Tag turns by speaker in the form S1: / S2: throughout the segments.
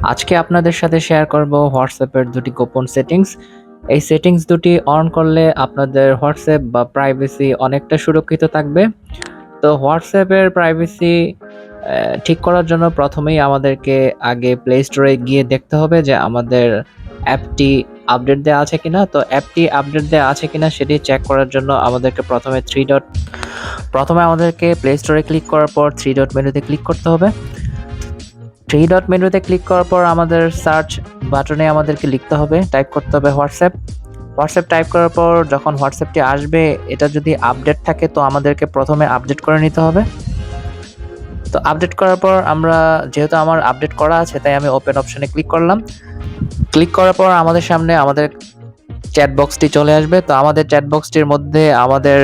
S1: আজকে আপনাদের সাথে শেয়ার করব হোয়াটসঅ্যাপের দুটি গোপন সেটিংস। এই সেটিংস দুটি অন করলে আপনাদের হোয়াটসঅ্যাপ বা প্রাইভেসি অনেকটা সুরক্ষিত থাকবে। তো হোয়াটসঅ্যাপের প্রাইভেসি ঠিক করার জন্য প্রথমেই আমাদেরকে আগে প্লে স্টোরে গিয়ে দেখতে হবে যে আমাদের অ্যাপটি আপডেট দেওয়া আছে কিনা। তো অ্যাপটি আপডেট দেওয়া আছে কিনা সেটি চেক করার জন্য আমাদেরকে প্রথমে আমাদেরকে প্লে স্টোরে ক্লিক করার পর থ্রি ডট মেনুতে ক্লিক করতে হবে। থ্রি ডট মেনুতে ক্লিক করার পর আমাদের সার্চ বাটনে আমাদেরকে লিখতে হবে, টাইপ করতে হবে হোয়াটসঅ্যাপ টাইপ করার পর যখন হোয়াটসঅ্যাপটি আসবে, এটা যদি আপডেট থাকে তো আমাদেরকে প্রথমে আপডেট করে নিতে হবে। তো আপডেট করার পর যেহেতু আমার আপডেট করা আছে তাই আমি ওপেন অপশনে ক্লিক করলাম। ক্লিক করার পর আমাদের সামনে আমাদের চ্যাট বক্সটি চলে আসবে। তো আমাদের চ্যাট বক্সটির মধ্যে আমাদের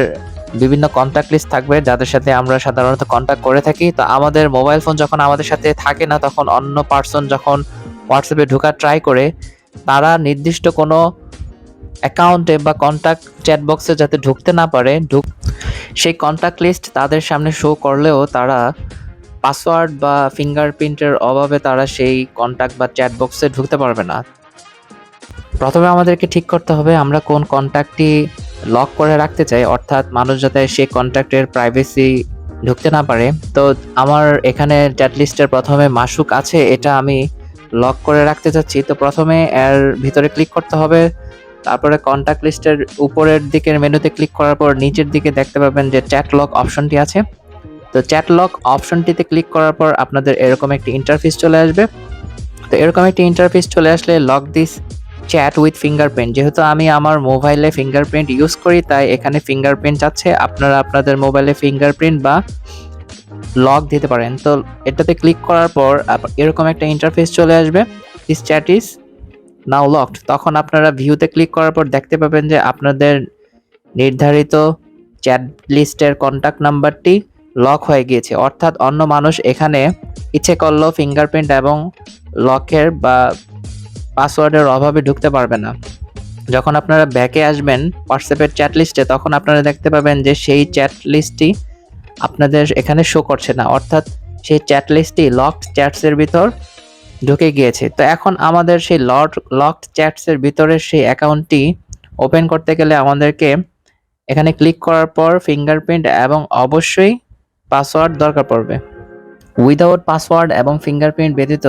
S1: বিভিন্ন কন্ট্যাক্ট লিস্ট থাকবে যাদের সাথে আমরা সাধারণত কন্ট্যাক্ট করে থাকি। তো আমাদের মোবাইল ফোন যখন আমাদের সাথে থাকে না, তখন অন্য পার্সন যখন হোয়াটসঅ্যাপে ঢোকার ট্রাই করে, তারা নির্দিষ্ট কোনো অ্যাকাউন্টে বা কন্ট্যাক্ট চ্যাট বক্সে যাতে ঢুকতে না পারে, সেই কন্ট্যাক্ট লিস্ট তাদের সামনে শো করলেও তারা পাসওয়ার্ড বা ফিঙ্গারপ্রিন্টের অভাবে তারা সেই কন্ট্যাক্ট বা চ্যাট বক্সে ঢুকতে পারবে না। প্রথমে আমাদেরকে ঠিক করতে হবে আমরা কোন কন্ট্যাক্টটি লক করে রাখতে চাই, অর্থাৎ মানুষ যাতে সেই কন্ট্যাক্টের প্রাইভেসি ঢুকতে না পারে। তো আমার এখানে চ্যাট লিস্টের প্রথমে মাসুক আছে, এটা আমি লক করে রাখতে চাচ্ছি। তো প্রথমে এর ভিতরে ক্লিক করতে হবে, তারপরে কন্ট্যাক্ট লিস্টের উপরের দিকের মেনুতে ক্লিক করার পর নিচের দিকে দেখতে পাবেন যে চ্যাট লক অপশনটি আছে। তো চ্যাট লক অপশনটিতে ক্লিক করার পর আপনাদের এরকম একটি ইন্টারফেস চলে আসবে। তো এরকম একটি ইন্টারফেস চলে আসলে lock this chat with fingerprint, যেহেতু আমি আমার মোবাইলে ফিঙ্গারপ্রিন্ট ইউজ করি তাই এখানে ফিঙ্গারপ্রিন্ট চাচ্ছে। আপনারা আপনাদের মোবাইলে ফিঙ্গারপ্রিন্ট বা লক দিতে পারেন। তো এটাতে ক্লিক করার পর এরকম একটা ইন্টারফেস চলে আসবে, this chat is now locked. তখন আপনারা ভিউতে ক্লিক করার পর দেখতে পাবেন যে আপনাদের নির্ধারিত চ্যাট লিস্টের কন্ট্যাক্ট নাম্বারটি লক হয়ে গিয়েছে, অর্থাৎ অন্য মানুষ এখানে ইচ্ছে করলেও ফিঙ্গারপ্রিন্ট এবং লকের বা পাসওয়ার্ডের অভাবে ঢুকতে পারবে না। যখন আপনারা ব্যাকে আসবেন হোয়াটসঅ্যাপের চ্যাট লিস্টে, তখন আপনারা দেখতে পাবেন যে সেই চ্যাট লিস্টটি আপনাদের এখানে শো করছে না, অর্থাৎ সেই চ্যাট লিস্টটি লকড চ্যাটসের ভিতর ঢুকে গিয়েছে। তো এখন আমাদের সেই লকড চ্যাটসের ভিতরের সেই অ্যাকাউন্টটি ওপেন করতে গেলে আমাদেরকে এখানে ক্লিক করার পর ফিঙ্গারপ্রিন্ট এবং অবশ্যই পাসওয়ার্ড দরকার পড়বে। উইদাউট পাসওয়ার্ড এবং ফিঙ্গারপ্রিন্ট ব্যতীত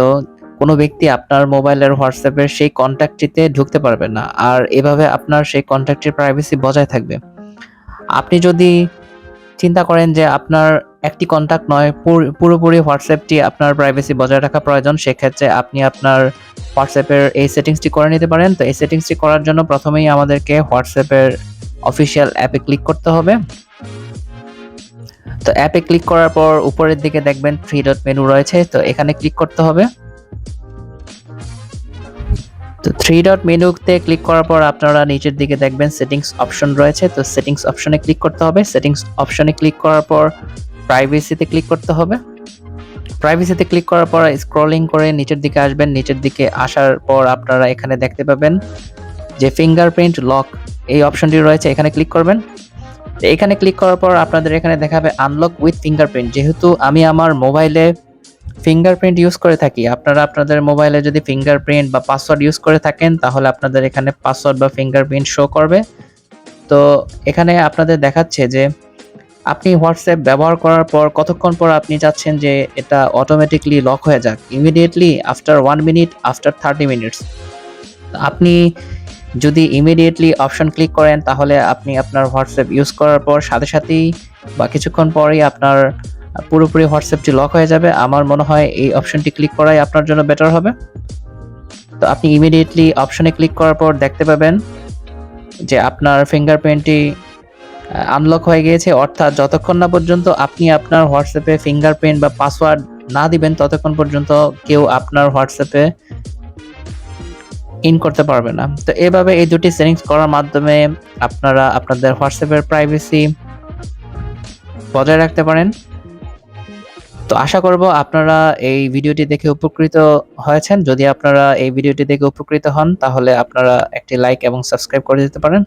S1: কোনো ব্যক্তি আপনার মোবাইলের হোয়াটসঅ্যাপের সেই কন্ট্যাক্টটিতে ঢুকতে পারবে না, আর এভাবে আপনার সেই কন্ট্যাক্টের প্রাইভেসি বজায় থাকবে। আপনি যদি চিন্তা করেন যে আপনার একটি কন্ট্যাক্ট নয়, পুরোপুরি হোয়াটসঅ্যাপটি আপনার প্রাইভেসি বজায় রাখা প্রয়োজন, সেক্ষেত্রে আপনি আপনার হোয়াটসঅ্যাপের এই সেটিংসটি করে নিতে পারেন। তো এই সেটিংসটি করার জন্য প্রথমেই আমাদেরকে হোয়াটসঅ্যাপের অফিসিয়াল অ্যাপে ক্লিক করতে হবে। তো অ্যাপে ক্লিক করার পর উপরের দিকে দেখবেন থ্রি ডট মেনু রয়েছে, তো এখানে ক্লিক করতে হবে। তো থ্রি ডট মেনুতে ক্লিক করার পর আপনারা নিচের দিকে দেখবেন সেটিংস অপশন রয়েছে, তো সেটিংস অপশনে ক্লিক করতে হবে। সেটিংস অপশনে ক্লিক করার পর প্রাইভেসিতে ক্লিক করতে হবে। প্রাইভেসিতে ক্লিক করার পর স্ক্রলিং করে নিচের দিকে আসবেন। নিচের দিকে আসার পর আপনারা এখানে দেখতে পাবেন যে ফিঙ্গারপ্রিন্ট লক এই অপশনটি রয়েছে, এখানে ক্লিক করবেন। তো এখানে ক্লিক করার পর আপনাদের এখানে দেখাবে আনলক উইথ ফিঙ্গারপ্রিন্ট। যেহেতু আমি আমার মোবাইলে ফিঙ্গারপ্রিন্ট ইউজ করে থাকি, আপনারা আপনাদের মোবাইলে যদি ফিঙ্গারপ্রিন্ট বা পাসওয়ার্ড ইউজ করে থাকেন তাহলে আপনাদের এখানে পাসওয়ার্ড বা ফিঙ্গারপ্রিন্ট শো করবে। তো এখানে আপনাদের দেখাচ্ছে যে আপনি হোয়াটসঅ্যাপ ব্যবহার করার পর কতক্ষণ পর আপনি চাচ্ছেন যে এটা অটোমেটিকলি লক হয়ে যাক, immediately after 1 minute, after 30 minutes. আপনি যদি ইমিডিয়েটলি অপশন ক্লিক করেন তাহলে আপনি আপনার হোয়াটসঅ্যাপ ইউজ করার পর সাথে সাথেই বা কিছুক্ষণ পরেই আপনার পুরোপুরি হোয়াটসঅ্যাপটি লক হয়ে যাবে। আমার মনে হয় এই অপশনটি ক্লিক করাই আপনার জন্য বেটার হবে। তো আপনি ইমিডিয়েটলি অপশনে ক্লিক করার পর দেখতে পাবেন যে আপনার ফিঙ্গারপ্রিন্টটি আনলক হয়ে গিয়েছে, অর্থাৎ যতক্ষণ না পর্যন্ত আপনি আপনার হোয়াটসঅ্যাপে ফিঙ্গারপ্রিন্ট বা পাসওয়ার্ড না দিবেন ততক্ষণ পর্যন্ত কেউ আপনার হোয়াটসঅ্যাপে ইন করতে পারবে না। তো এভাবে এই দুটি সেটিংস করার মাধ্যমে আপনারা আপনাদের হোয়াটসঅ্যাপের প্রাইভেসি বজায় রাখতে পারেন। তো আশা করব আপনারা এই ভিডিওটি দেখে উপকৃত হয়েছেন। যদি আপনারা এই ভিডিওটি দেখে উপকৃত হন তাহলে আপনারা একটি লাইক এবং সাবস্ক্রাইব করে দিতে পারেন।